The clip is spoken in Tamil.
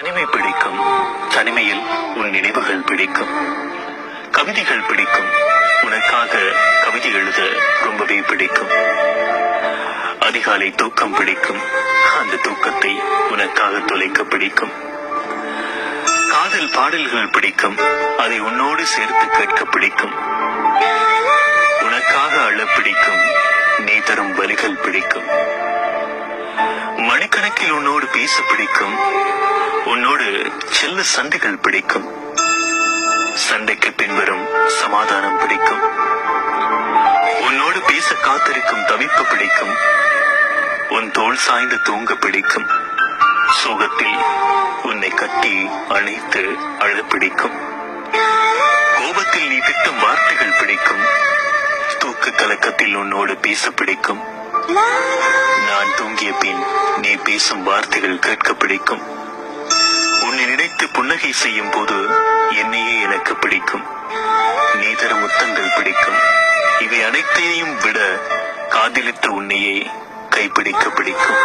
தனிமை பிடிக்கும். தனிமையில் உன் நினைவுகள் பிடிக்கும். கவிதைகள் பிடிக்கும். உனக்காக கவிதை எழுத ரொம்பவே பிடிக்கும். அதிகாலை தூக்கம் பிடிக்கும். அந்த தூக்கத்தை உனக்காக தொலைக்க பிடிக்கும். காதல் பாடல்கள் பிடிக்கும். அதை உன்னோடு சேர்த்து கேட்க பிடிக்கும். உனக்காக அழ பிடிக்கும். நீ தரும் வலிகள் பிடிக்கும். மணிக்கணக்கில் உன்னோடு பேச பிடிக்கும். உன்னோடு செல்ல சண்டைகள் பிடிக்கும். சண்டைக்கு பின்வரும் சமாதானம் பிடிக்கும். உன்னோடு பேச காத்திருக்கும் தவிப்பு பிடிக்கும். உன் தோள் சாய்ந்து தூங்க பிடிக்கும். சோகத்தில் உன்னை கட்டி அணைத்து அழ பிடிக்கும். கோபத்தில் நீ திட்டும் வார்த்தைகள் பிடிக்கும். தூக்கு கலக்கத்தில் உன்னோடு பேச பிடிக்கும். நான் தூங்கிய பின் நீ பேசும் வார்த்தைகள் கேட்க பிடிக்கும். உன்னை நினைத்து புன்னகை செய்யும் போது என்னையே எனக்கு பிடிக்கும். நீ தரும் முத்தங்கள் பிடிக்கும். இவை அனைத்தையும் விட காதலித்த உன்னையே கைப்பிடிக்க பிடிக்கும்.